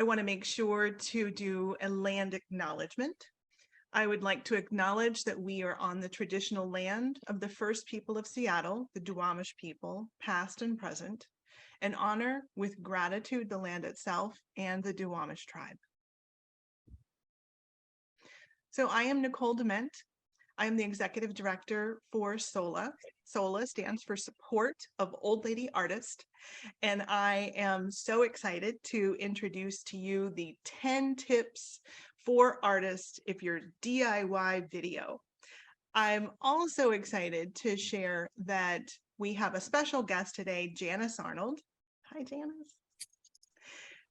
I want to make sure to do a land acknowledgement. I would like to acknowledge that we are on the traditional land of the first people of Seattle, the Duwamish people, past and present, and honor with gratitude the land itself and the Duwamish tribe. So I am Nichole DeMent. I am the executive director for SOLA. SOLA stands for Support of Old Lady Artists. And I am so excited to introduce to you the 10 tips for artists if you're DIY video. I'm also excited to share that we have a special guest today, Janice Arnold. Hi, Janice.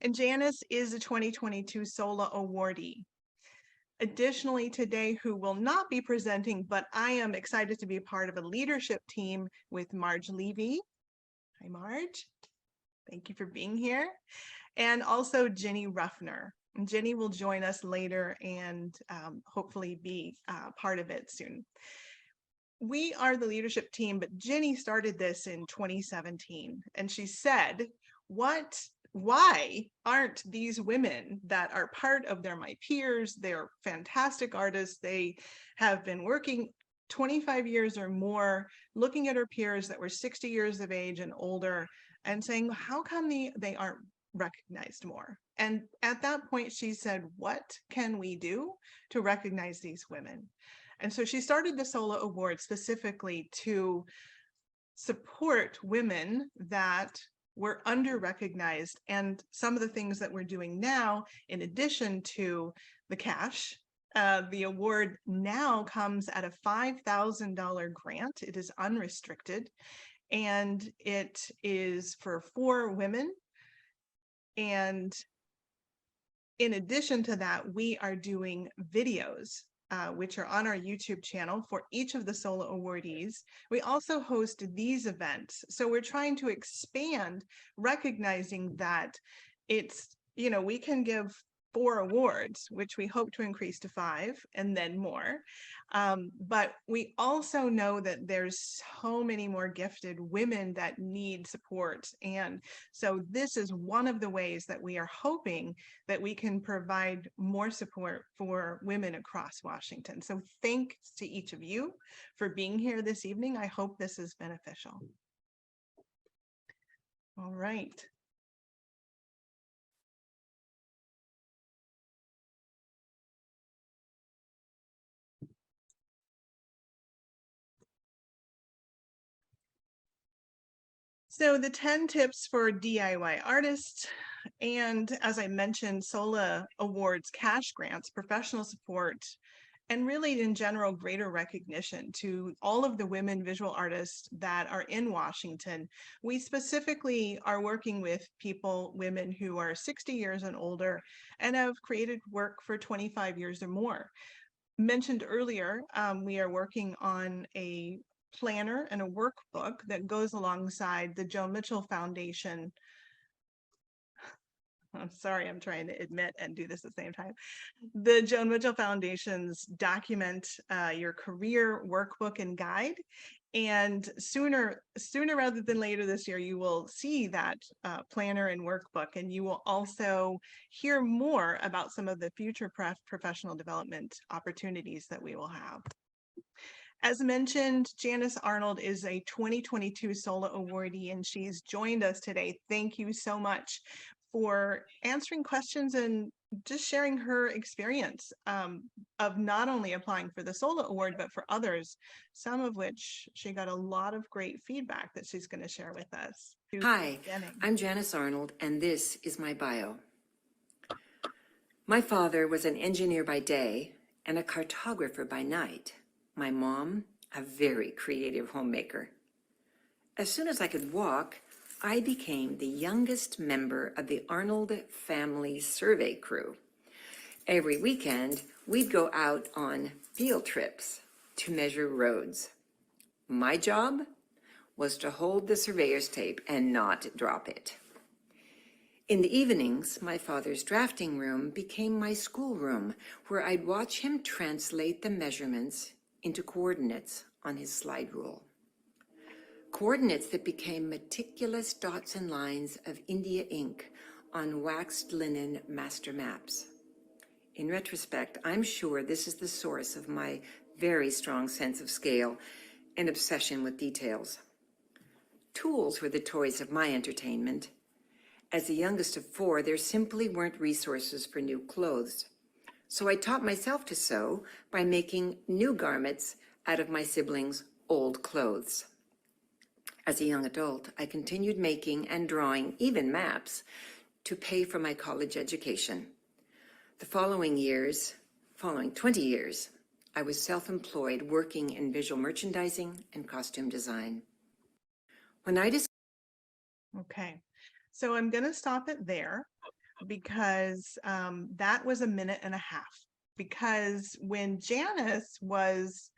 And Janice is a 2022 SOLA Awardee. Additionally, today, who will not be presenting, but I am excited to be a part of a leadership team with Marge Levy. Hi, Marge. Thank you for being here. And also Jenny Ruffner. And Jenny will join us later and hopefully be part of it soon. We are the leadership team, but Jenny started this in 2017. And she said, why aren't these women that are part of They're My Peers, they're fantastic artists, they have been working 25 years or more, looking at her peers that were 60 years of age and older and saying, how come they aren't recognized more? And at that point, she said, what can we do to recognize these women? And so she started the SOLA Award specifically to support women that were under-recognized, and some of the things that we're doing now, in addition to the cash, the award now comes at a $5,000 grant. It is unrestricted, and it is for 4 women. And in addition to that, we are doing videos which are on our YouTube channel for each of the SOLA awardees. We also host these events. So we're trying to expand, recognizing that it's, we can give 4 awards, which we hope to increase to 5 and then more. But we also know that there's so many more gifted women that need support. And so this is one of the ways that we are hoping that we can provide more support for women across Washington. So thanks to each of you for being here this evening. I hope this is beneficial. All right. So the 10 tips for DIY artists, and as I mentioned, SOLA awards cash grants, professional support, and really in general, greater recognition to all of the women visual artists that are in Washington. We specifically are working with women who are 60 years and older and have created work for 25 years or more. Mentioned earlier, we are working on a planner and a workbook that goes alongside the Joan Mitchell Foundation. I'm sorry, I'm trying to admit and do this at the same time. The Joan Mitchell Foundation's Document Your Career Workbook and Guide. And sooner rather than later this year, you will see that planner and workbook, and you will also hear more about some of the future professional development opportunities that we will have. As mentioned, Janice Arnold is a 2022 SOLA awardee, and she's joined us today. Thank you so much for answering questions and just sharing her experience of not only applying for the SOLA award, but for others, some of which she got a lot of great feedback that she's going to share with us. Hi, I'm Janice Arnold, and this is my bio. My father was an engineer by day and a cartographer by night. My mom, a very creative homemaker. As soon as I could walk, I became the youngest member of the Arnold family survey crew. Every weekend, we'd go out on field trips to measure roads. My job was to hold the surveyor's tape and not drop it. In the evenings, my father's drafting room became my schoolroom, where I'd watch him translate the measurements into coordinates on his slide rule. Coordinates that became meticulous dots and lines of India ink on waxed linen master maps. In retrospect, I'm sure this is the source of my very strong sense of scale and obsession with details. Tools were the toys of my entertainment. As the youngest of four, there simply weren't resources for new clothes. So I taught myself to sew by making new garments out of my siblings' old clothes. As a young adult, I continued making and drawing even maps to pay for my college education. The following 20 years, I was self-employed working in visual merchandising and costume design. When I Okay, so I'm going to stop it there because that was 1.5 minutes. Because when Janice was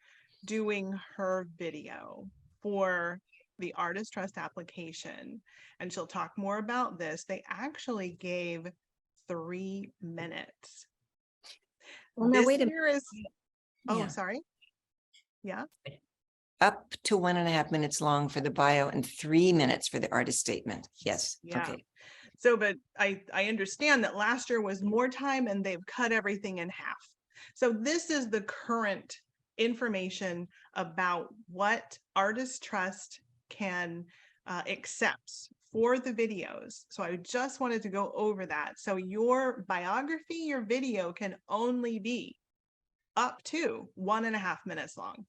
doing her video for the Artist Trust application, and she'll talk more about this, they actually gave 3 minutes. Well, now This wait a here is, oh, Yeah. sorry. Yeah. up to 1.5 minutes long for the bio and 3 minutes for the artist statement. Yes. Yeah. Okay. So, but I understand that last year was more time and they've cut everything in half. So this is the current information about what Artist Trust can accept for the videos. So I just wanted to go over that. So your biography, your video can only be up to 1.5 minutes long.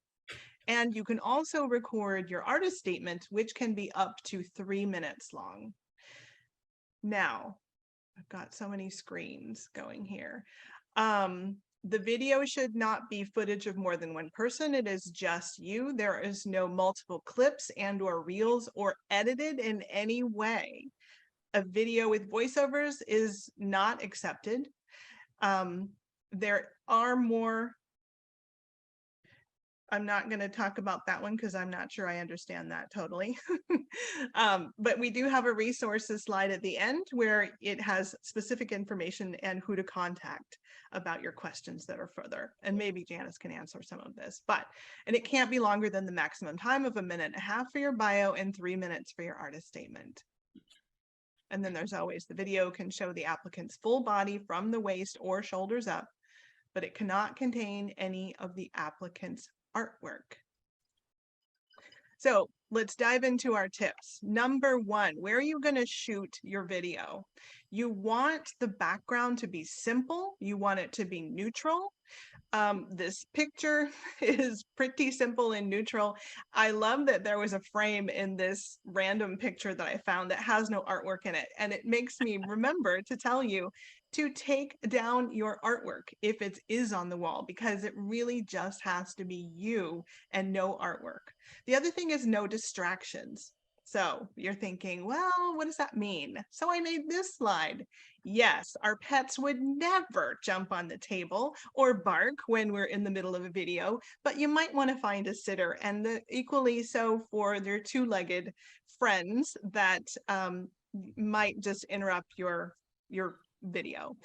And you can also record your artist statement, which can be up to 3 minutes long. Now, I've got so many screens going here. The video should not be footage of more than one person. It is just you. There is no multiple clips and or reels or edited in any way. A video with voiceovers is not accepted. There are more. I'm not going to talk about that one because I'm not sure I understand that totally. But we do have a resources slide at the end where it has specific information and who to contact about your questions that are further. And maybe Janice can answer some of this, and it can't be longer than the maximum time of 1.5 minutes for your bio and 3 minutes for your artist statement. And then there's always the video can show the applicant's full body from the waist or shoulders up, but it cannot contain any of the applicant's artwork. So let's dive into our tips. Number 1, where are you going to shoot your video? You want the background to be simple. You want it to be neutral. This picture is pretty simple and neutral. I love that there was a frame in this random picture that I found that has no artwork in it. And it makes me remember to tell you to take down your artwork if it is on the wall, because it really just has to be you and no artwork. The other thing is no distractions. So you're thinking, well, what does that mean? So I made this slide. Yes, our pets would never jump on the table or bark when we're in the middle of a video, but you might want to find a sitter, and equally so for their two-legged friends that might just interrupt your video.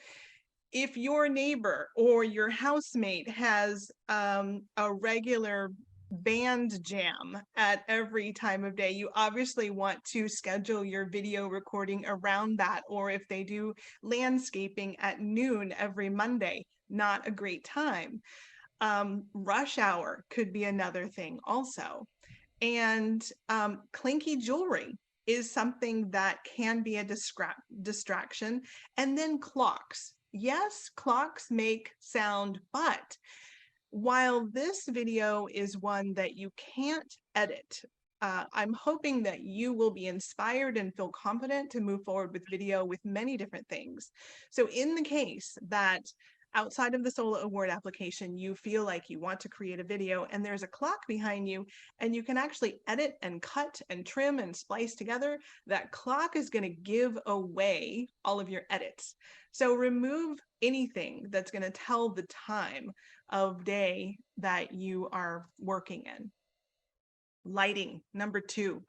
If your neighbor or your housemate has a regular band jam at every time of day, you obviously want to schedule your video recording around that. Or if they do landscaping at noon every Monday, not a great time. Rush hour could be another thing also. And clinky jewelry is something that can be a distraction. And then clocks. Yes, clocks make sound, but while this video is one that you can't edit, I'm hoping that you will be inspired and feel confident to move forward with video with many different things. So in the case that outside of the SOLA Award application, you feel like you want to create a video and there's a clock behind you and you can actually edit and cut and trim and splice together, that clock is going to give away all of your edits. So remove anything that's going to tell the time of day that you are working in. Lighting, number 2.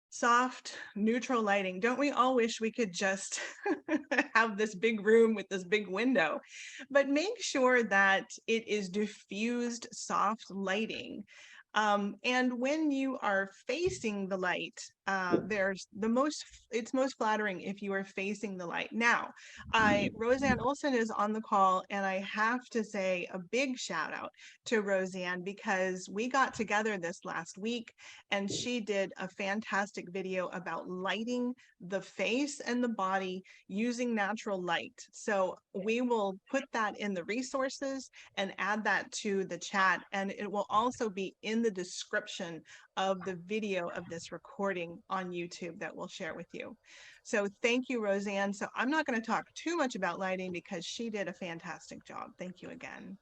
Soft, neutral lighting. Don't we all wish we could just have this big room with this big window? But make sure that it is diffused, soft lighting. And when you are facing the light, there's it's most flattering if you are facing the light. Now, Roseanne Olson is on the call, and I have to say a big shout out to Roseanne because we got together this last week and she did a fantastic video about lighting the face and the body using natural light. So we will put that in the resources and add that to the chat, and it will also be in the description of the video of this recording on YouTube that we'll share with you. So thank you, Roseanne. So I'm not going to talk too much about lighting because she did a fantastic job. Thank you again.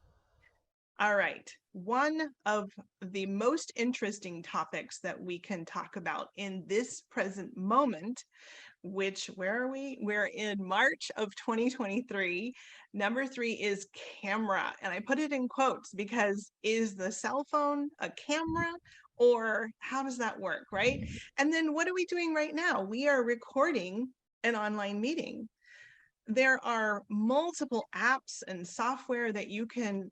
All right. One of the most interesting topics that we can talk about in this present moment, which, where are we? We're in March of 2023. Number 3 is camera. And I put it in quotes because is the cell phone a camera, or how does that work, right? And then what are we doing right now? We are recording an online meeting. There are multiple apps and software that you can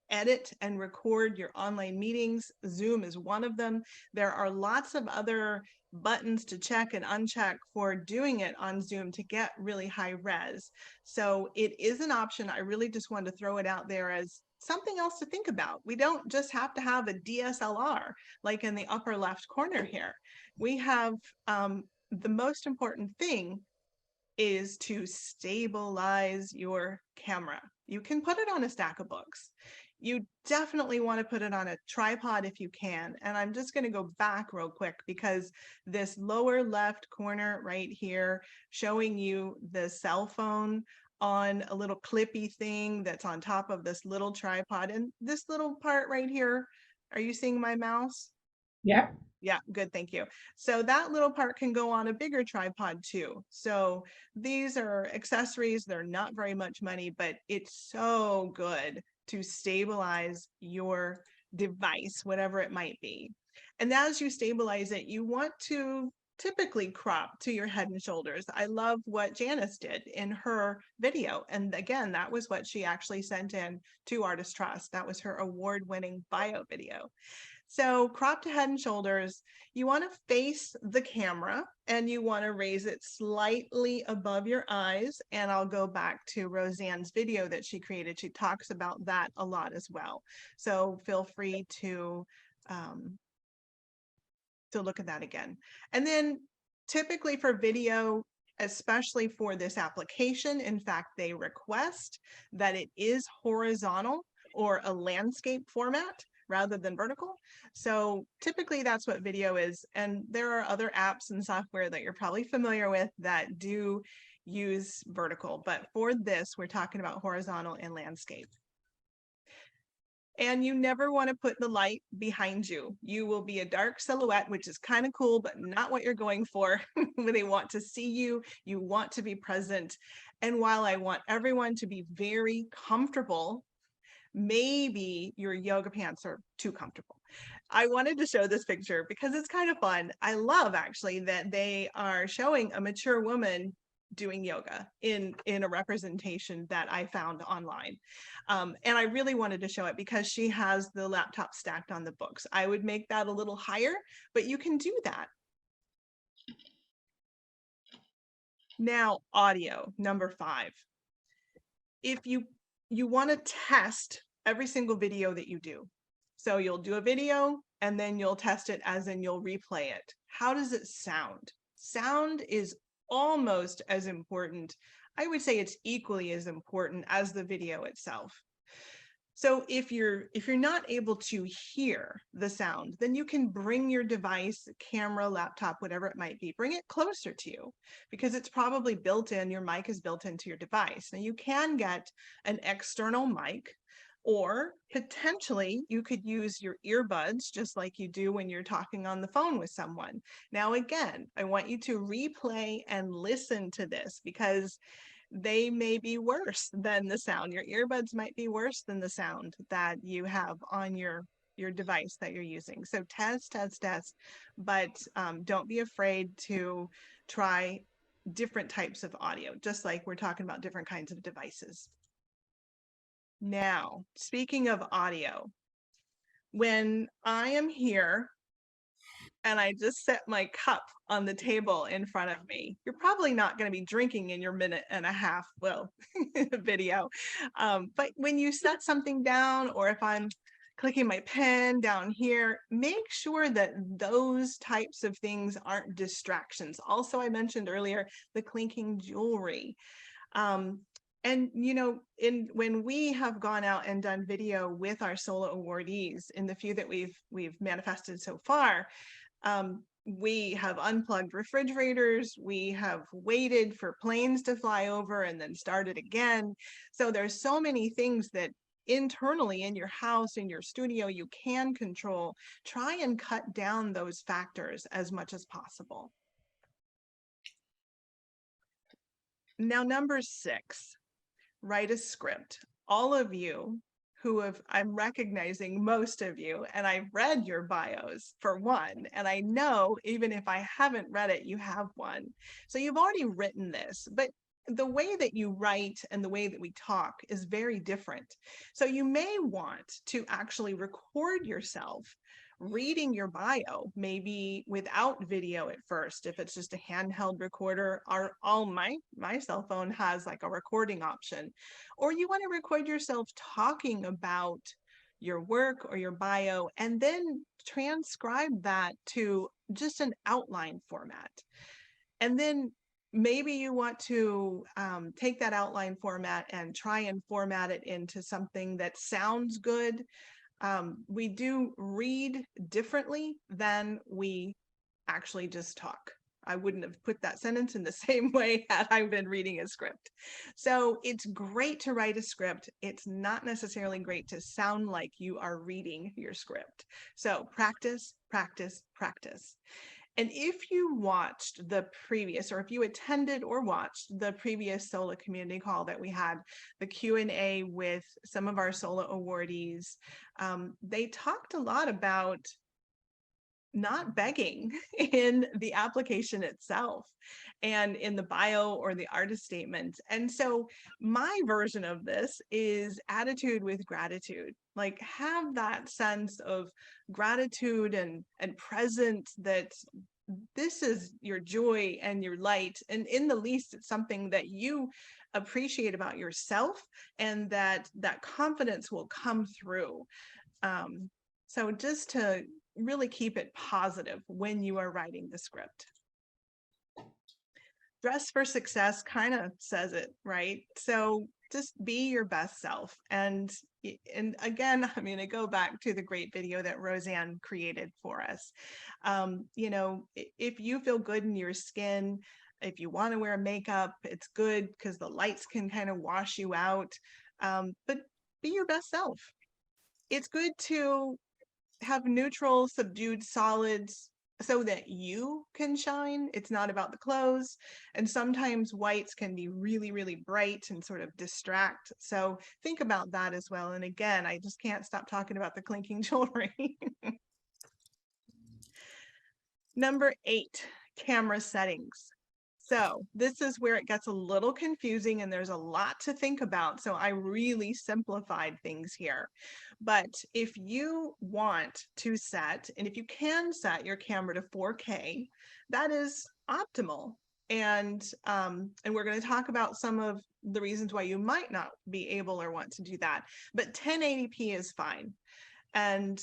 edit and record your online meetings. Zoom is one of them. There are lots of other buttons to check and uncheck for doing it on Zoom to get really high res. So it is an option. I really just wanted to throw it out there as something else to think about. We don't just have to have a DSLR like in the upper left corner here. We have the most important thing is to stabilize your camera. You can put it on a stack of books. You definitely want to put it on a tripod if you can. And I'm just going to go back real quick because this lower left corner right here showing you the cell phone on a little clippy thing that's on top of this little tripod. And this little part right here, are you seeing my mouse? Yeah. Yeah, good, thank you. So that little part can go on a bigger tripod too. So these are accessories, they're not very much money, but it's so good to stabilize your device, whatever it might be. And as you stabilize it, you want to typically crop to your head and shoulders. I love what Janice did in her video. And again, that was what she actually sent in to Artist Trust. That was her award-winning bio video. So crop to head and shoulders, you want to face the camera and you want to raise it slightly above your eyes. And I'll go back to Roseanne's video that she created. She talks about that a lot as well. So feel free to look at that again. And then typically for video, especially for this application, in fact, they request that it is horizontal or a landscape format rather than vertical. So typically that's what video is. And there are other apps and software that you're probably familiar with that do use vertical, but for this, we're talking about horizontal and landscape. And you never want to put the light behind you. You will be a dark silhouette, which is kind of cool, but not what you're going for. When they want to see you, you want to be present. And while I want everyone to be very comfortable, maybe your yoga pants are too comfortable. I wanted to show this picture because it's kind of fun. I love actually that they are showing a mature woman doing yoga in a representation that I found online. And I really wanted to show it because she has the laptop stacked on the books. I would make that a little higher, but you can do that. Now, audio, number 5. If you want to test every single video that you do. So you'll do a video and then you'll test it, as in you'll replay it. How does it sound? Sound is almost as important. I would say it's equally as important as the video itself. So if you're not able to hear the sound, then you can bring your device, camera, laptop, whatever it might be, bring it closer to you because it's probably built in, your mic is built into your device. Now you can get an external mic, or potentially you could use your earbuds just like you do when you're talking on the phone with someone. Now, again, I want you to replay and listen to this because they may be worse than the sound. Your earbuds might be worse than the sound that you have on your device that you're using. So test, but don't be afraid to try different types of audio, just like we're talking about different kinds of devices. Now, speaking of audio, when I am here and I just set my cup on the table in front of me. You're probably not going to be drinking in your minute and a half, well, video. But when you set something down, or if I'm clicking my pen down here, make sure that those types of things aren't distractions. Also, I mentioned earlier, the clinking jewelry. And when we have gone out and done video with our SOLA awardees, in the few that we've manifested so far, we have unplugged refrigerators, we have waited for planes to fly over and then started again. So there's so many things that internally in your house, in your studio, you can control. Try and cut down those factors as much as possible. Now, number 6, write a script. All of you who have, I'm recognizing most of you, and I've read your bios for one, and I know even if I haven't read it, you have one. So you've already written this, but the way that you write and the way that we talk is very different. So you may want to actually record yourself reading your bio, maybe without video at first, if it's just a handheld recorder. My cell phone has like a recording option, or you want to record yourself talking about your work or your bio, and then transcribe that to just an outline format. And then maybe you want to take that outline format and try and format it into something that sounds good. We do read differently than we actually just talk. I wouldn't have put that sentence in the same way had I been reading a script. So it's great to write a script. It's not necessarily great to sound like you are reading your script. So practice, practice, practice. And if you watched the previous, or if you attended or watched the previous SOLA community call that we had, the Q&A with some of our SOLA awardees, they talked a lot about not begging in the application itself and in the bio or the artist statement. And so my version of this is attitude with gratitude. Like, have that sense of gratitude and presence that this is your joy and your light, and in the least it's something that you appreciate about yourself, and that confidence will come through. So just to really keep it positive when you are writing the script. Dress for success kind of says it, right? So just be your best self. And again, I'm going to go back to the great video that Roseanne created for us. If you feel good in your skin, if you want to wear makeup, it's good because the lights can kind of wash you out. But be your best self. It's good to have neutral, subdued solids so that you can shine. It's not about the clothes. And sometimes whites can be really, really bright and sort of distract. So think about that as well. And again, I just can't stop talking about the clinking jewelry. Number 8, camera settings. So this is where it gets a little confusing and there's a lot to think about. So I really simplified things here. But if you want to set, and if you can set your camera to 4K, that is optimal. And we're going to talk about some of the reasons why you might not be able or want to do that. But 1080p is fine. And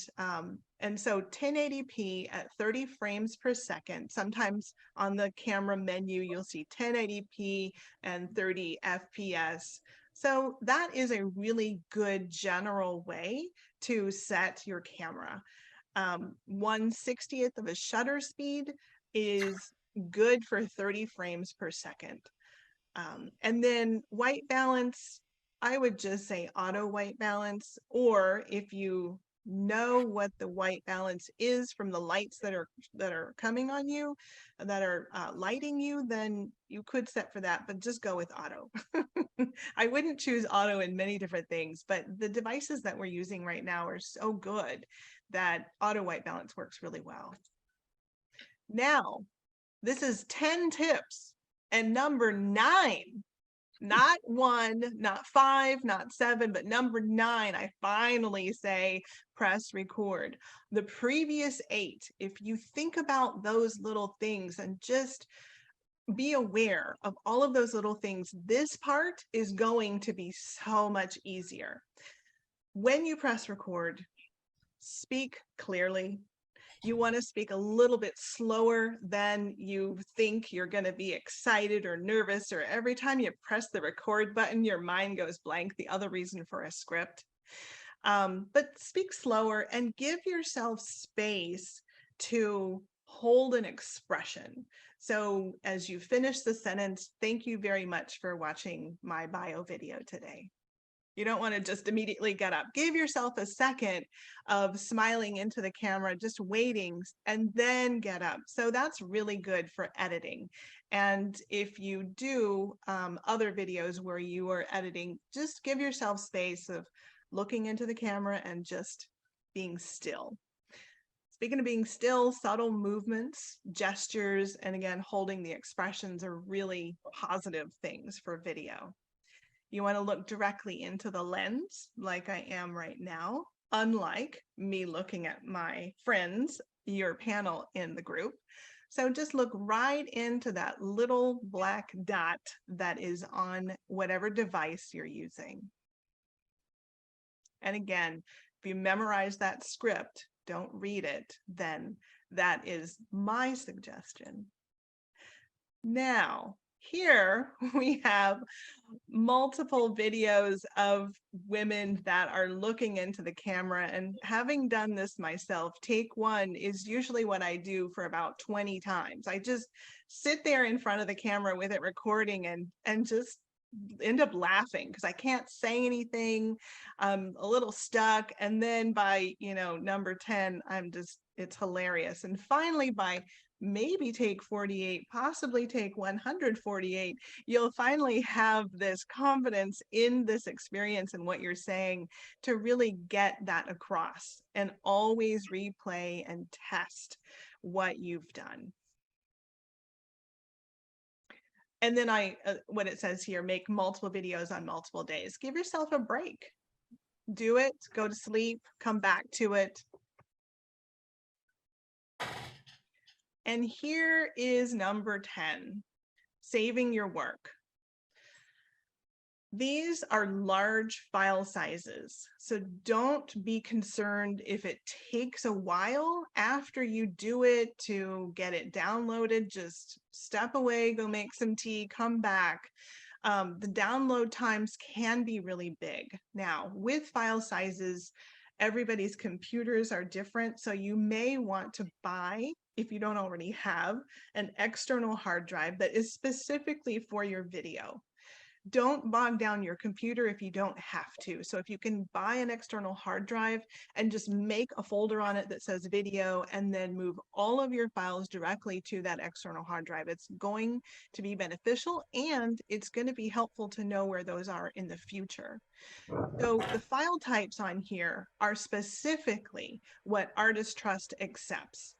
so 1080p at 30 frames per second, sometimes on the camera menu, you'll see 1080p and 30 FPS. So that is a really good general way to set your camera. 1/60th of a shutter speed is good for 30 frames per second. And then white balance, I would just say auto white balance, or if you know what the white balance is from the lights that are coming on you, that are lighting you, then you could set for that, but just go with auto. I wouldn't choose auto in many different things, but the devices that we're using right now are so good that auto white balance works really well. Now, this is 10 tips, and number 9, not 1, not 5, not 7, but number 9, I finally say press record. The previous 8, if you think about those little things and just be aware of all of those little things, this part is going to be so much easier. When you press record, speak clearly. You want to speak a little bit slower than you think you're going to be excited or nervous, or every time you press the record button, your mind goes blank, the other reason for a script. But speak slower and give yourself space to hold an expression. So as you finish the sentence, thank you very much for watching my bio video today. You don't want to just immediately get up. Give yourself a second of smiling into the camera, just waiting, and then get up. So that's really good for editing. And if you do other videos where you are editing, just give yourself space of looking into the camera and just being still. Speaking of being still, subtle movements, gestures, and again, holding the expressions are really positive things for video. You want to look directly into the lens like I am right now, unlike me looking at my friends, your panel in the group. So just look right into that little black dot that is on whatever device you're using. And again, if you memorize that script, don't read it, then that is my suggestion. Now, here we have multiple videos of women that are looking into the camera, and having done this myself, take one is usually what I do for about 20 times. I just sit there in front of the camera with it recording and just end up laughing because I can't say anything. I'm a little stuck. And then by, number 10, it's hilarious. And finally, by maybe take 48, possibly take 148, you'll finally have this confidence in this experience and what you're saying to really get that across, and always replay and test what you've done. And then what it says here, make multiple videos on multiple days. Give yourself a break. Do it, go to sleep, come back to it. And here is number 10, saving your work. These are large file sizes, so don't be concerned if it takes a while after you do it to get it downloaded. Just step away, go make some tea, come back. The download times can be really big. Now, with file sizes, everybody's computers are different, so you may want to buy, if you don't already have, an external hard drive that is specifically for your video. Don't bog down your computer if you don't have to. So if you can buy an external hard drive and just make a folder on it that says video, and then move all of your files directly to that external hard drive, it's going to be beneficial, and it's going to be helpful to know where those are in the future. So the file types on here are specifically what Artist Trust accepts.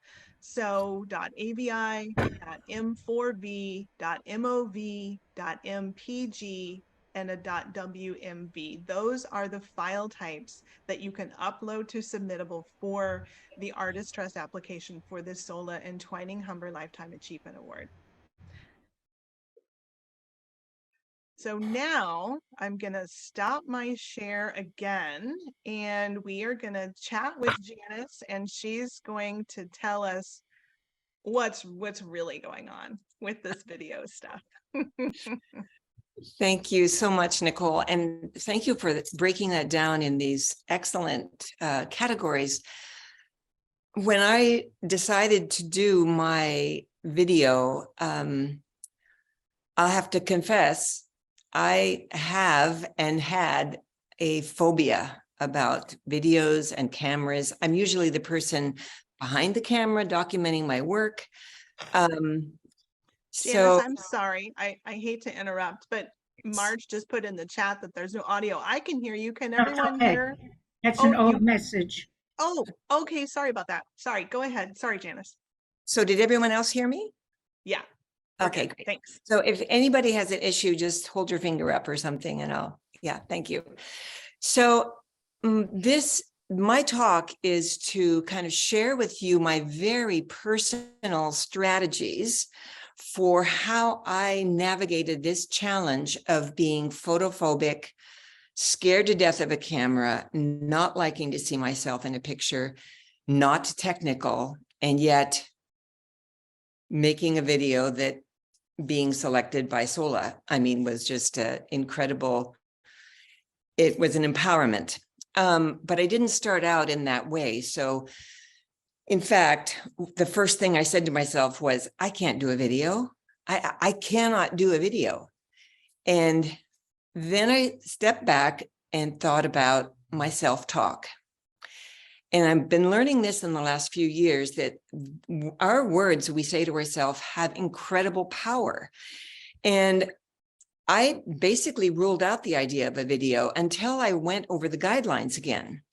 So .avi, .m4v, .mov, .mpg, and a .wmv. Those are the file types that you can upload to Submittable for the Artist Trust application for the SOLA and Twining Humber Lifetime Achievement Award. So now I'm going to stop my share again, and we are going to chat with Janice, and she's going to tell us what's really going on with this video stuff. Thank you so much, Nichole. And thank you for breaking that down in these excellent categories. When I decided to do my video, I'll have to confess, I have and had a phobia about videos and cameras. I'm usually the person behind the camera documenting my work. Janice, I'm sorry. I hate to interrupt, but March just put in the chat that there's no audio. I can hear you. Can everyone hear? That's an old message. Oh, okay. Sorry about that. Sorry. Go ahead. Sorry, Janice. So did everyone else hear me? Yeah. Okay, great. Thanks. So if anybody has an issue, just hold your finger up or something and yeah, thank you. So this my talk is to kind of share with you my very personal strategies for how I navigated this challenge of being photophobic, scared to death of a camera, not liking to see myself in a picture, not technical, and yet making a video that being selected by SOLA, I mean, was just incredible. It was an empowerment. But I didn't start out in that way. So in fact, the first thing I said to myself was, I can't do a video. I cannot do a video. And then I stepped back and thought about my self-talk. And I've been learning this in the last few years, that our words we say to ourselves have incredible power. And I basically ruled out the idea of a video until I went over the guidelines again.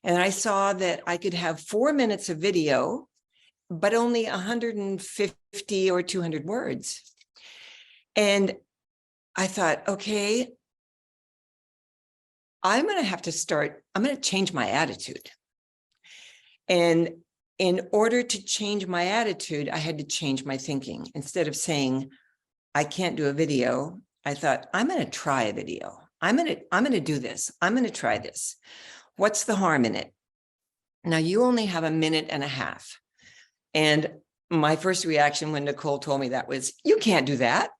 And I saw that I could have 4 minutes of video, but only 150 or 200 words. And I thought, okay, I'm going to change my attitude. And in order to change my attitude, I had to change my thinking. Instead of saying, I can't do a video, I thought, I'm going to try a video. I'm going to do this. I'm going to try this. What's the harm in it? Now, you only have a minute and a half. And my first reaction when Nichole told me that was, you can't do that.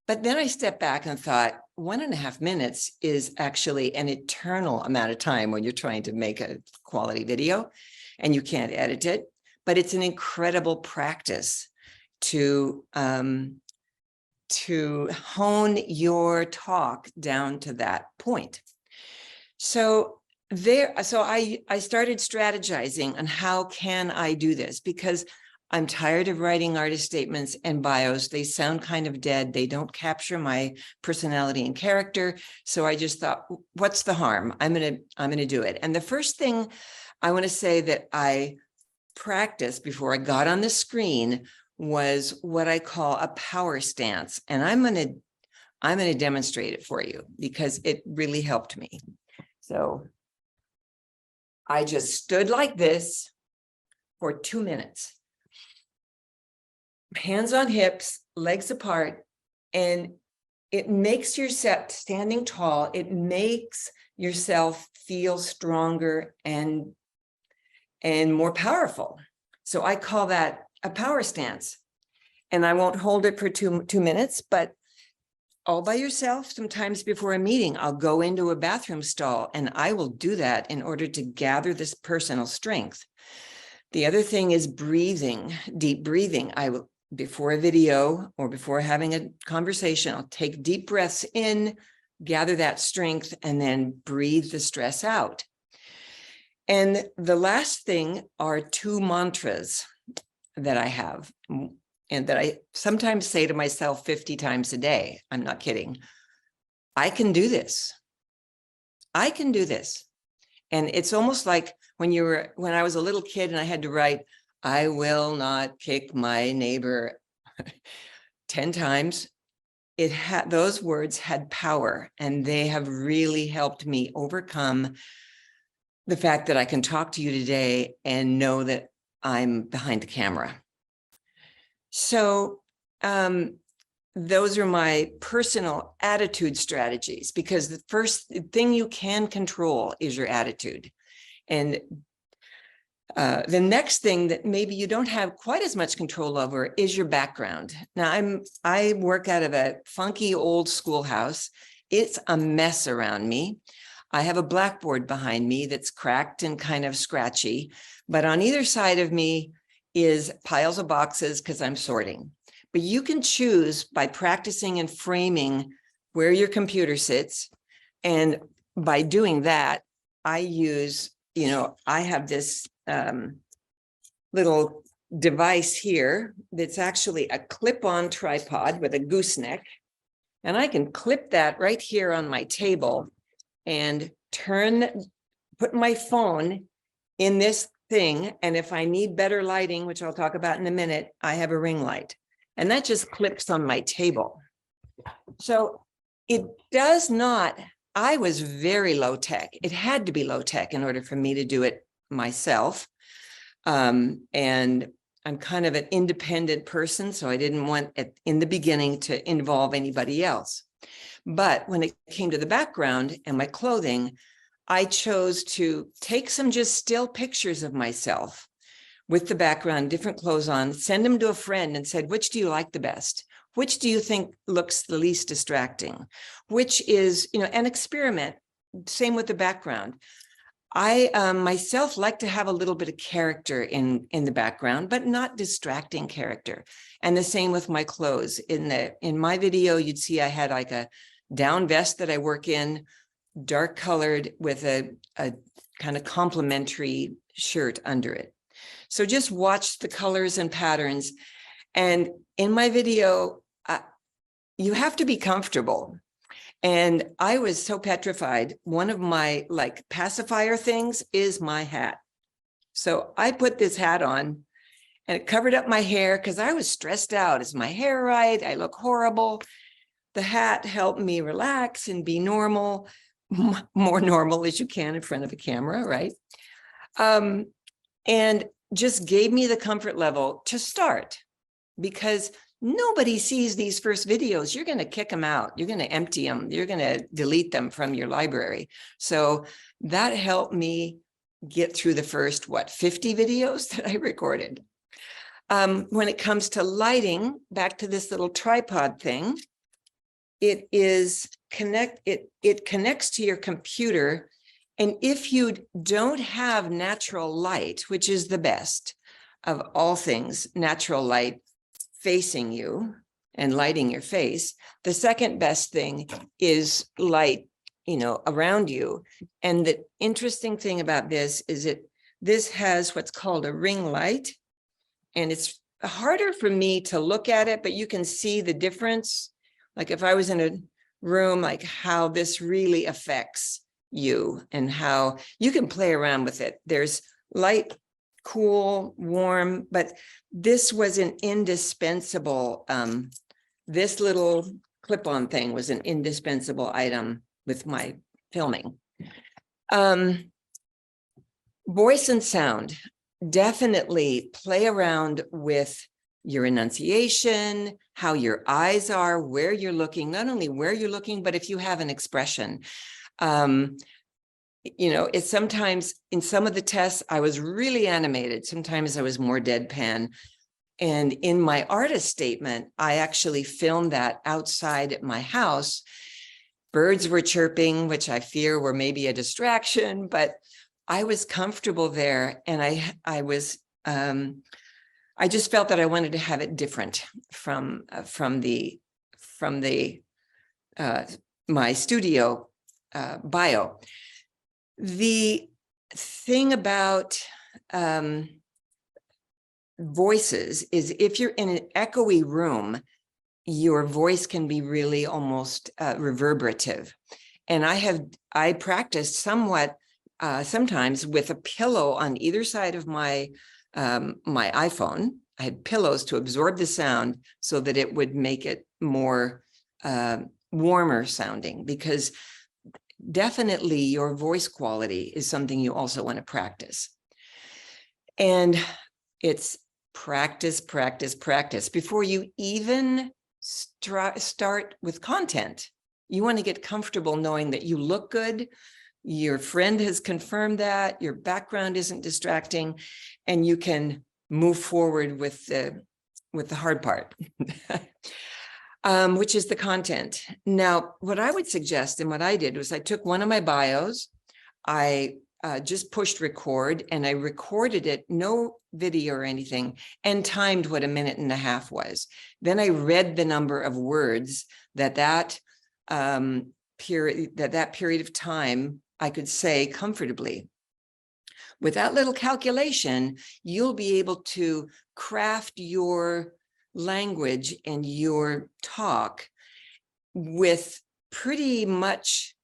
But then I stepped back and thought, 1.5 minutes is actually an eternal amount of time when you're trying to make a quality video and you can't edit it. But it's an incredible practice to hone your talk down to that point. So I started strategizing on how can I do this, because I'm tired of writing artist statements and bios. They sound kind of dead. They don't capture my personality and character. So I just thought, what's the harm? I'm gonna do it. And the first thing I want to say that I practiced before I got on the screen was what I call a power stance. And I'm going to demonstrate it for you because it really helped me. So I just stood like this for 2 minutes, hands on hips, legs apart, and it makes yourself standing tall. It makes yourself feel stronger and more powerful. So I call that a power stance. And I won't hold it for two minutes, but all by yourself, sometimes before a meeting, I'll go into a bathroom stall and I will do that in order to gather this personal strength. The other thing is breathing, deep breathing. I will, before a video or before having a conversation, I'll take deep breaths in, gather that strength, and then breathe the stress out. And the last thing are 2 mantras that I have and that I sometimes say to myself 50 times a day. I'm not kidding. I can do this. I can do this. And it's almost like when I was a little kid and I had to write, I will not kick my neighbor 10 times. Those words had power, and they have really helped me overcome the fact that I can talk to you today and know that I'm behind the camera. So those are my personal attitude strategies, because the first thing you can control is your attitude. And the next thing that maybe you don't have quite as much control over is your background. Now, I work out of a funky old schoolhouse. It's a mess around me. I have a blackboard behind me that's cracked and kind of scratchy, but on either side of me is piles of boxes because I'm sorting. But you can choose by practicing and framing where your computer sits. And by doing that, I use, I have this little device here that's actually a clip-on tripod with a gooseneck. And I can clip that right here on my table and put my phone in this thing. And if I need better lighting, which I'll talk about in a minute, I have a ring light. And that just clips on my table. So it does not I was very low tech. It had to be low tech in order for me to do it myself. And I'm kind of an independent person, so I didn't want in the beginning to involve anybody else. But when it came to the background and my clothing, I chose to take some just still pictures of myself with the background, different clothes on, send them to a friend and said, which do you like the best? Which do you think looks the least distracting? Which is, an experiment. Same with the background. I myself like to have a little bit of character in the background, but not distracting character. And the same with my clothes. In my video, you'd see I had like a down vest that I work in, dark colored with a kind of complementary shirt under it. So just watch the colors and patterns. And in my video, you have to be comfortable. And I was so petrified. One of my pacifier things is my hat. So I put this hat on and it covered up my hair because I was stressed out. Is my hair right? I look horrible. The hat helped me relax and be normal, more normal as you can in front of a camera, right? And just gave me the comfort level to start, because nobody sees these first videos. You're going to kick them out. You're going to empty them. You're going to delete them from your library. So that helped me get through the first, 50 videos that I recorded. When it comes to lighting, back to this little tripod thing, it connects to your computer. And if you don't have natural light, which is the best of all things, natural light facing you and lighting your face, the second best thing is light, around you. And the interesting thing about this is this has what's called a ring light, and it's harder for me to look at it, but you can see the difference. Like if I was in a room, like how this really affects you and how you can play around with it. There's light, cool, warm, but this was an indispensable, this little clip-on thing was an indispensable item with my filming. Voice and sound, definitely play around with your enunciation, how your eyes are, where you're looking, not only where you're looking, but if you have an expression. It's sometimes in some of the tests, I was really animated. Sometimes I was more deadpan. And in my artist statement, I actually filmed that outside at my house. Birds were chirping, which I fear were maybe a distraction, but I was comfortable there. And I just felt that I wanted to have it different from my studio bio. The thing about voices is if you're in an echoey room, your voice can be really almost reverberative. And I practiced somewhat sometimes with a pillow on either side of my iPhone. I had pillows to absorb the sound so that it would make it more warmer sounding, because definitely your voice quality is something you also want to practice. And it's practice, practice, practice before you even start with content. You want to get comfortable knowing that you look good. Your friend has confirmed that your background isn't distracting, and you can move forward with the hard part, which is the content. Now, what I would suggest and what I did was I took one of my bios, I just pushed record, and I recorded it, no video or anything, and timed what 1.5 minutes was. Then I read the number of words that period of time I could say comfortably. With that little calculation, you'll be able to craft your language and your talk with pretty much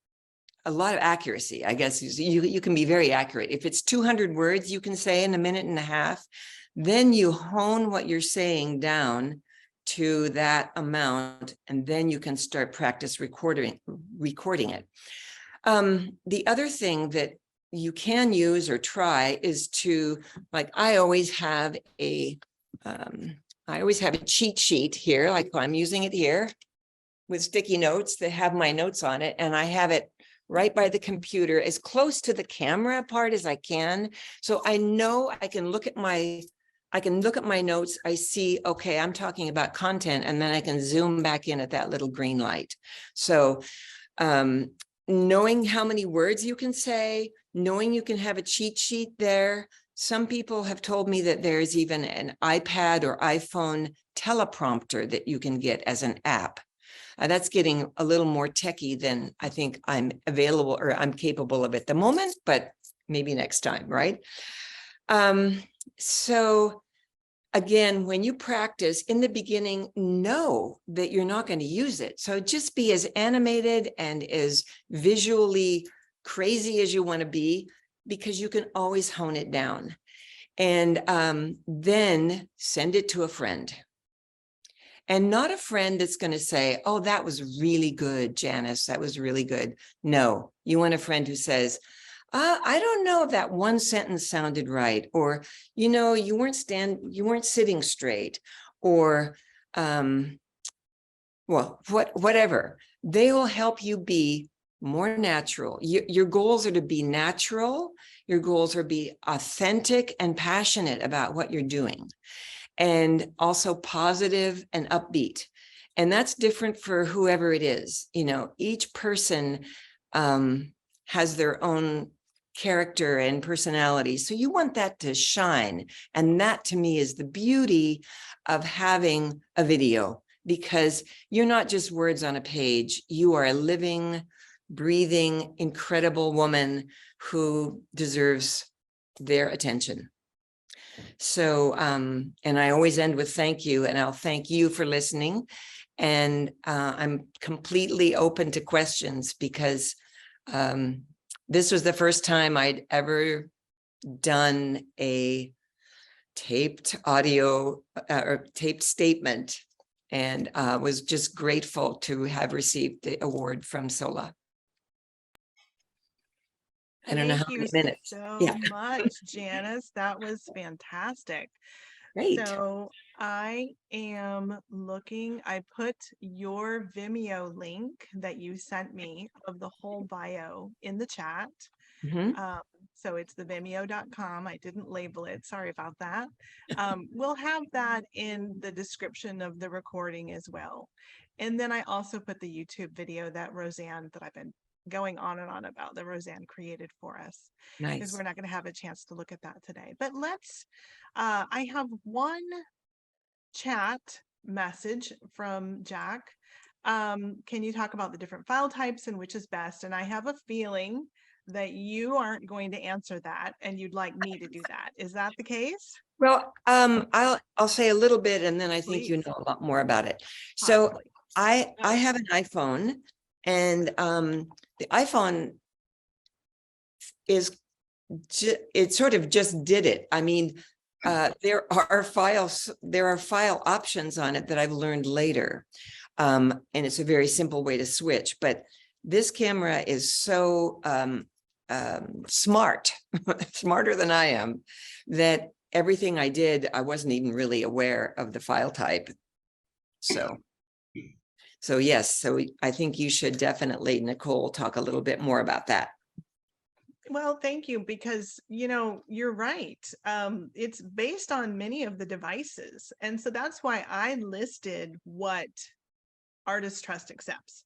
a lot of accuracy. I guess you can be very accurate. If it's 200 words you can say in 1.5 minutes, then you hone what you're saying down to that amount, and then you can start practice recording it. The other thing that you can use or try is to, like, I always have a cheat sheet here, like I'm using it here with sticky notes that have my notes on it, and I have it right by the computer as close to the camera part as I can. So I know I can look at my notes. I see, okay, I'm talking about content, and then I can zoom back in at that little green light. So knowing how many words you can say, knowing you can have a cheat sheet there. Some people have told me that there's even an iPad or iPhone teleprompter that you can get as an app. That's getting a little more techie than I think I'm available or I'm capable of at the moment, but maybe next time, right? So again, when you practice in the beginning, know that you're not going to use it. So just be as animated and as visually crazy as you want to be, because you can always hone it down. And then send it to a friend. And not a friend that's going to say, oh, that was really good, Janice, that was really good. No, you want a friend who says, I don't know if that one sentence sounded right, or, you know, you weren't sitting straight, or, well, whatever. They will help you be more natural. Your goals are to be natural. Your goals are to be authentic and passionate about what you're doing, and also positive and upbeat. And that's different for whoever it is. You know, each person has their own character and personality. So you want that to shine. And that to me is the beauty of having a video, because you're not just words on a page. You are a living, breathing, incredible woman who deserves their attention. So, and I always end with thank you, and I'll thank you for listening. And I'm completely open to questions, because this was the first time I'd ever done a taped audio or taped statement, and was just grateful to have received the award from SOLA. I don't know how many minutes. Thank you so much, Janice. That was fantastic. Great. So I am looking, I put your Vimeo link that you sent me of the whole bio in the chat. So it's the vimeo.com. I didn't label it. Sorry about that. We'll have that in the description of the recording as well. And then I also put the YouTube video that I've been going on and on about, that Roseanne created for us. Nice. Because we're not going to have a chance to look at that today. But let's, I have one chat message from Jack. Can you talk about the different file types and which is best? And I have a feeling that you aren't going to answer that, and you'd like me to do that. Is that the case? Well, I'll say a little bit, and then I think you Please. know a lot more about it. So Possibly. I have an iPhone, and the iPhone is it sort of just did it. I mean, there are file options on it that I've learned later, and it's a very simple way to switch. But this camera is so smart, smarter than I am, that everything I did, I wasn't even really aware of the file type. So yes, so I think you should definitely, Nichole, talk a little bit more about that. Well, thank you, because, you know, you're right. It's based on many of the devices. And so that's why I listed what Artist Trust accepts.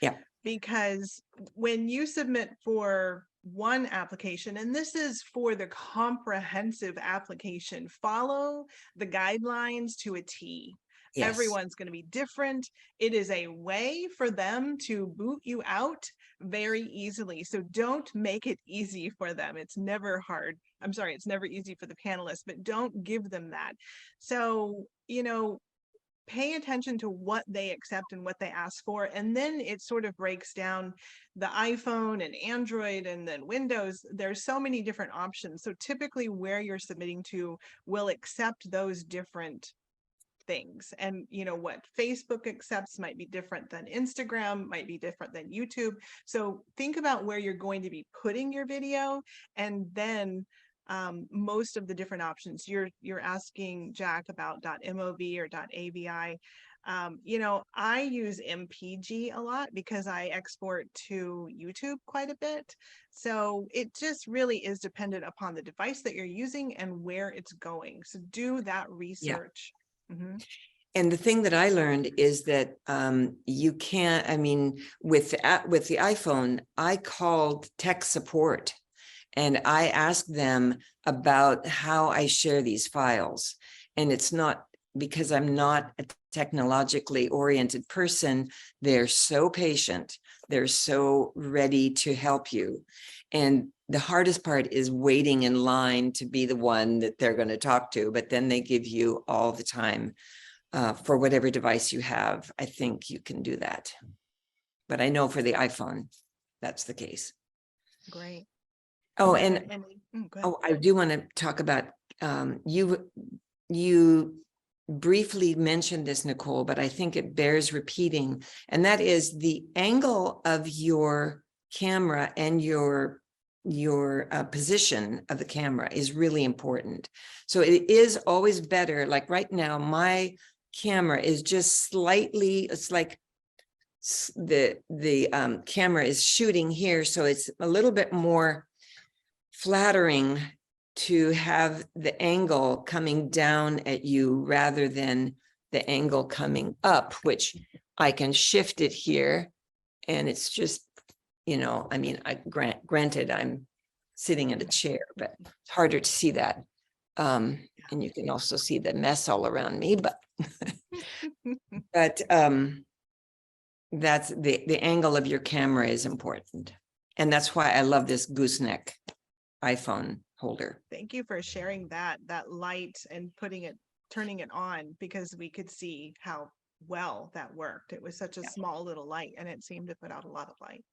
Yeah. Because when you submit for one application, and this is for the comprehensive application, follow the guidelines to a T. Yes. Everyone's going to be different. It is a way for them to boot you out very easily. So don't make it easy for them. It's never hard. I'm sorry, it's never easy for the panelists, but don't give them that. So, you know, pay attention to what they accept and what they ask for. And then it sort of breaks down the iPhone and Android and then Windows. There's so many different options. So typically where you're submitting to will accept those different things. And what Facebook accepts might be different than Instagram, might be different than YouTube. So think about where you're going to be putting your video, and then most of the different options. You're asking Jack about .mov or .avi. I use MPG a lot because I export to YouTube quite a bit. So it just really is dependent upon the device that you're using and where it's going. So do that research. Mm-hmm. And the thing that I learned is that you can't, I mean, with the iPhone, I called tech support and I asked them about how I share these files. And it's not because I'm not a technologically oriented person. They're so patient. They're so ready to help you. And the hardest part is waiting in line to be the one that they're going to talk to, but then they give you all the time. For whatever device you have, I think you can do that. But I know for the iPhone, that's the case. Great. Oh, and I do want to talk about, you briefly mentioned this, Nichole, but I think it bears repeating. And that is the angle of your camera and your position of the camera is really important. So it is always better. Like right now, my camera is just slightly, it's like the camera is shooting here. So it's a little bit more flattering to have the angle coming down at you rather than the angle coming up, which I can shift it here. And it's just, I mean, granted, I'm sitting in a chair, but it's harder to see that. And you can also see the mess all around me, but that's the angle of your camera is important. And that's why I love this gooseneck iPhone holder. Thank you for sharing that light and turning it on, because we could see how well that worked. It was such a small little light and it seemed to put out a lot of light.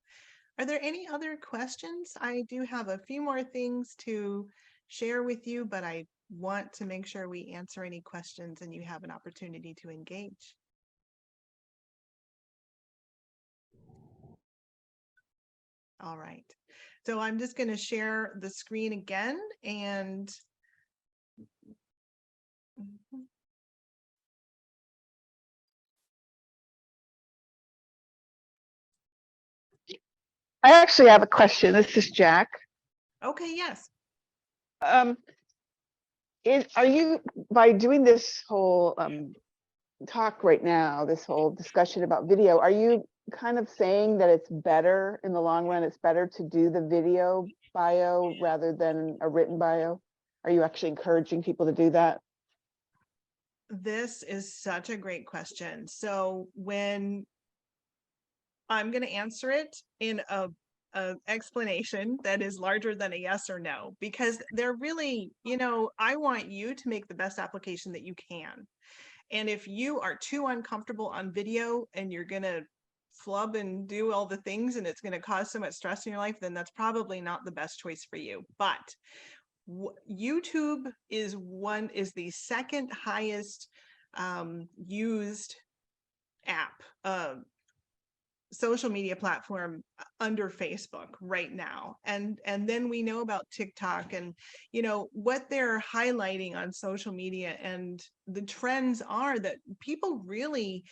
Are there any other questions? I do have a few more things to share with you, but I want to make sure we answer any questions and you have an opportunity to engage. All right. So I'm just going to share the screen again and I actually have a question. This is Jack. Okay, yes. Are you, by doing this whole talk right now, this whole discussion about video, are you kind of saying that it's better in the long run, it's better to do the video bio rather than a written bio? Are you actually encouraging people to do that? This is such a great question. So when I'm going to answer it in a explanation that is larger than a yes or no, because they're really, I want you to make the best application that you can. And if you are too uncomfortable on video and you're going to flub and do all the things and it's going to cause so much stress in your life, then that's probably not the best choice for you. But YouTube is the second highest used app, social media platform under Facebook right now. And then we know about TikTok and, what they're highlighting on social media, and the trends are that people really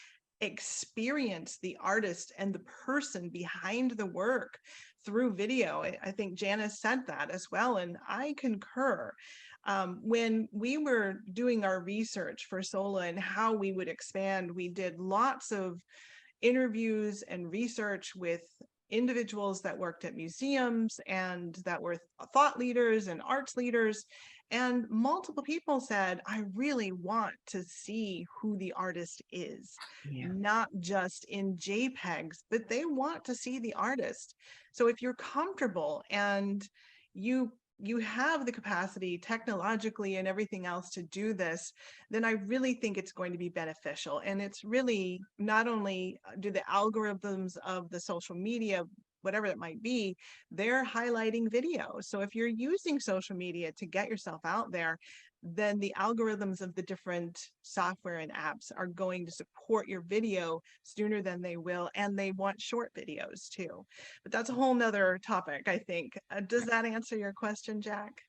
experience the artist and the person behind the work through video. I think Janice said that as well, and I concur. When we were doing our research for SOLA and how we would expand, we did lots of interviews and research with individuals that worked at museums and that were thought leaders and arts leaders. And multiple people said, I really want to see who the artist is, not just in JPEGs, but they want to see the artist. So if you're comfortable and you have the capacity technologically and everything else to do this, then I really think it's going to be beneficial. And it's really not only do the algorithms of the social media, whatever it might be, they're highlighting video. So if you're using social media to get yourself out there, then the algorithms of the different software and apps are going to support your video sooner than they will. And they want short videos too. But that's a whole nother topic, I think. Does that answer your question, Jack?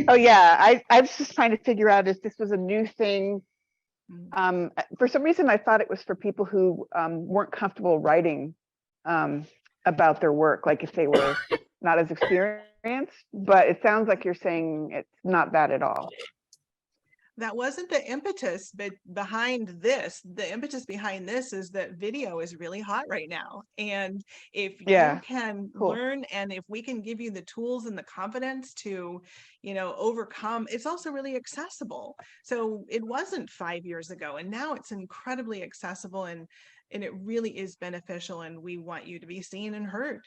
Oh yeah, I was just trying to figure out if this was a new thing. Mm. For some reason, I thought it was for people who weren't comfortable writing about their work, like if they were not as experienced. But it sounds like you're saying it's not that at all. That wasn't the impetus, but behind this, the impetus behind this is that video is really hot right now. And if Yeah, you can cool. learn, and if we can give you the tools and the confidence to, overcome, it's also really accessible. So it wasn't 5 years ago, and now it's incredibly accessible, and it really is beneficial, and we want you to be seen and heard.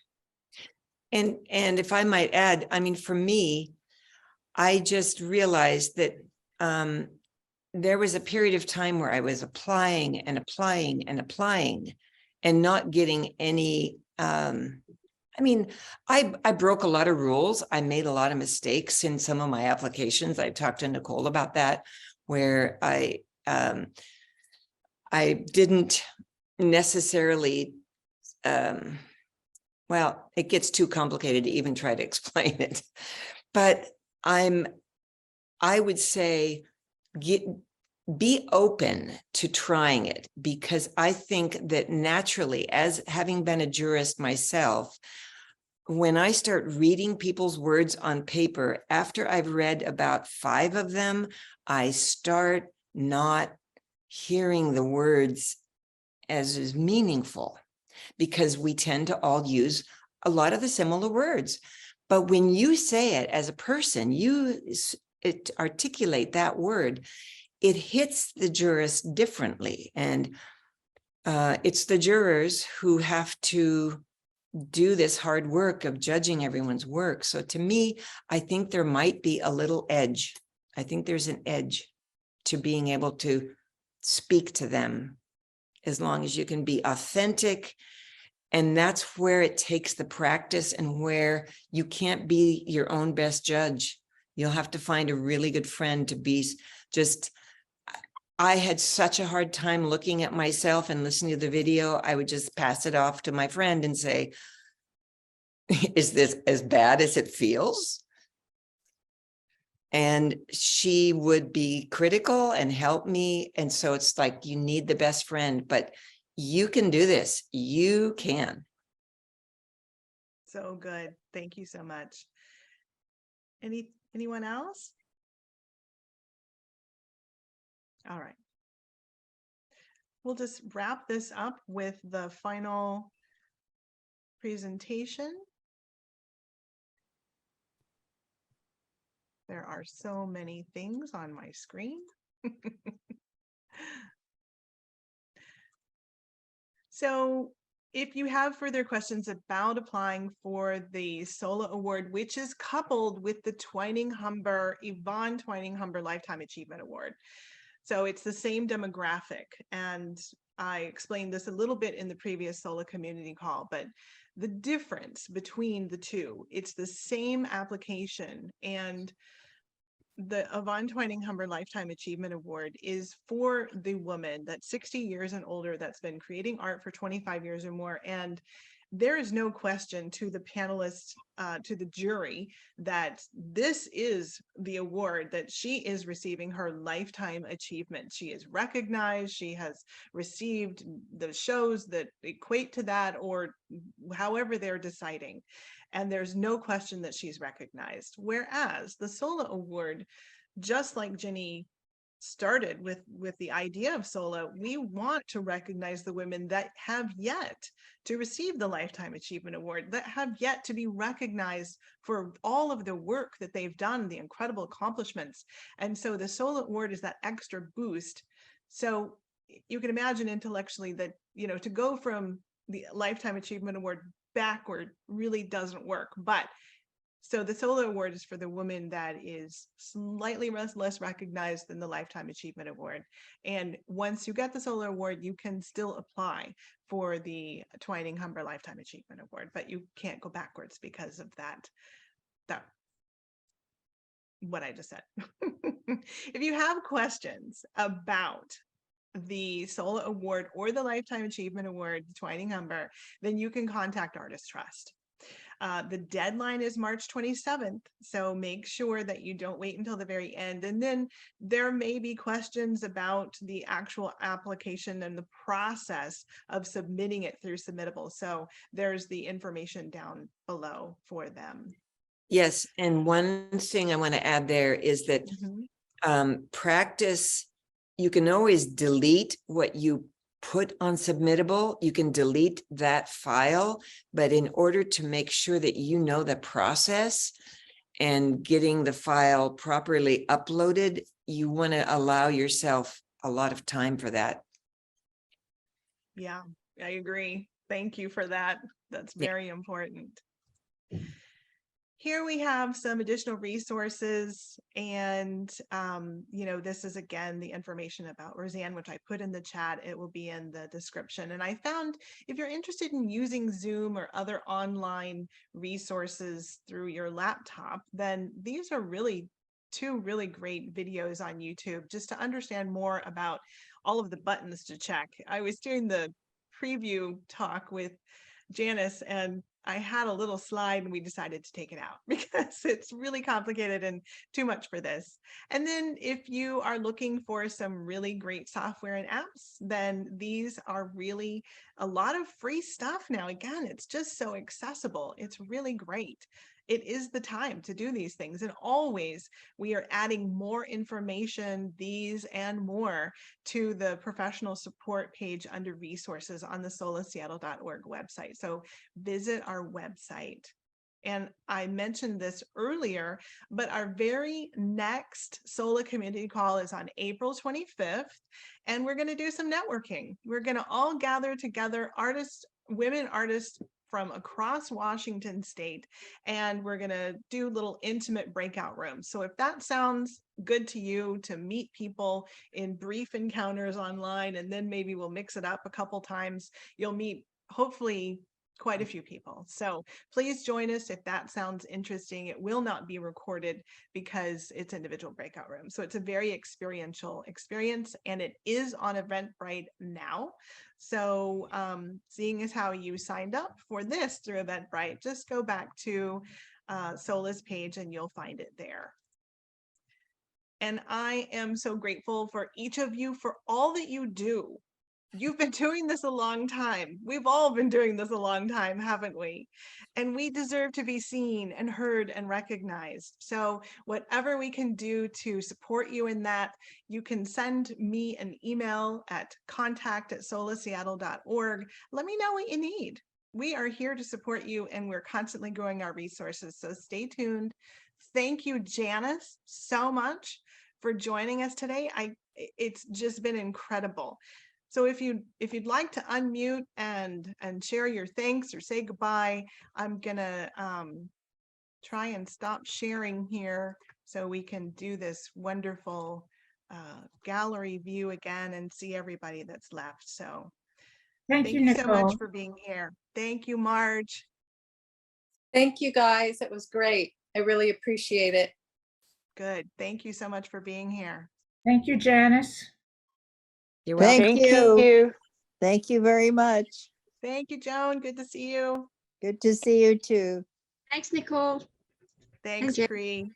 And if I might add, I mean, for me, I just realized that there was a period of time where I was applying and applying and applying and not getting any, I mean, I broke a lot of rules. I made a lot of mistakes in some of my applications. I talked to Nichole about that, where I didn't necessarily, well, it gets too complicated to even try to explain it, but I would say be open to trying it, because I think that naturally, as having been a jurist myself, when I start reading people's words on paper, after I've read about 5 of them, I start not hearing the words as meaningful, because we tend to all use a lot of the similar words. But when you say it as a person, it articulate that word, it hits the jurist differently. And it's the jurors who have to do this hard work of judging everyone's work. So to me, I think there might be a little edge. I think there's an edge to being able to speak to them, as long as you can be authentic. And that's where it takes the practice, and where you can't be your own best judge. You'll have to find a really good friend to be just, I had such a hard time looking at myself and listening to the video. I would just pass it off to my friend and say, is this as bad as it feels? And she would be critical and help me. And so it's like, you need the best friend, but you can do this. You can. So good. Thank you so much. Anyone else? All right. We'll just wrap this up with the final presentation. There are so many things on my screen. So if you have further questions about applying for the SOLA Award, which is coupled with the Yvonne Twining-Humber Lifetime Achievement Award. So it's the same demographic. And I explained this a little bit in the previous SOLA Community Call, but the difference between the two, it's the same application. And the Yvonne Twining-Humber Lifetime Achievement Award is for the woman that's 60 years and older, that's been creating art for 25 years or more. And there is no question to the panelists, to the jury, that this is the award that she is receiving, her lifetime achievement. She is recognized, she has received the shows that equate to that, or however they're deciding. And there's no question that she's recognized. Whereas the SOLA Award, just like Jenny started with the idea of SOLA, we want to recognize the women that have yet to receive the Lifetime Achievement Award, that have yet to be recognized for all of the work that they've done, the incredible accomplishments. And so the SOLA Award is that extra boost. So you can imagine intellectually that, to go from the Lifetime Achievement Award backward really doesn't work. But so the SOLA Award is for the woman that is slightly less recognized than the Lifetime Achievement Award. And once you get the SOLA Award, you can still apply for the Twining-Humber Lifetime Achievement Award, but you can't go backwards because of that what I just said. If you have questions about the SOLA Award or the Lifetime Achievement Award, the Twining Humber, then you can contact Artist Trust. The deadline is March 27th, so make sure that you don't wait until the very end. And then there may be questions about the actual application and the process of submitting it through Submittable. So there's the information down below for them. Yes, and one thing I want to add there is that practice, you can always delete what you put on Submittable. You can delete that file, but in order to make sure that you know the process and getting the file properly uploaded, you want to allow yourself a lot of time for that. Yeah, I agree. Thank you for that. That's very important. Here we have some additional resources, and you know, this is again the information about Roseanne, which I put in the chat. It will be in the description. And I found if you're interested in using Zoom or other online resources through your laptop, then these are really two really great videos on YouTube just to understand more about all of the buttons to check. I was doing the preview talk with Janice, and I had a little slide and we decided to take it out because it's really complicated and too much for this. And then if you are looking for some really great software and apps, then these are really a lot of free stuff now. Again, it's just so accessible. It's really great. It is the time to do these things. And always we are adding more information, these and more, to the professional support page under resources on the solaseattle.org website. So visit our website. And I mentioned this earlier, but our very next SOLA Community Call is on April 25th. And we're going to do some networking. We're going to all gather together, artists, women artists from across Washington state, and we're going to do little intimate breakout rooms. So if that sounds good to you, to meet people in brief encounters online, and then maybe we'll mix it up a couple times, you'll meet hopefully quite a few people. So please join us if that sounds interesting. It will not be recorded because it's individual breakout rooms. So it's a very experiential experience, and it is on Eventbrite now. So seeing as how you signed up for this through Eventbrite, just go back to SOLA's page and you'll find it there. And I am so grateful for each of you for all that you do. You've been doing this a long time. We've all been doing this a long time, haven't we? And we deserve to be seen and heard and recognized. So whatever we can do to support you in that, you can send me an email at contact@solaseattle.org. Let me know what you need. We are here to support you, and we're constantly growing our resources. So stay tuned. Thank you, Janice, so much for joining us today. It's just been incredible. So if you'd like to unmute and share your thanks or say goodbye, I'm gonna try and stop sharing here so we can do this wonderful gallery view again and see everybody that's left. So Thank you, so much Nichole. for being here. Thank you, Marge. Thank you, guys. It was great. I really appreciate it. Good. Thank you so much for being here. Thank you, Janice. You're welcome. Thank you. Thank you very much. Thank you, Joan. Good to see you. Good to see you too. Thanks, Nichole. Thanks, Jen. Cree.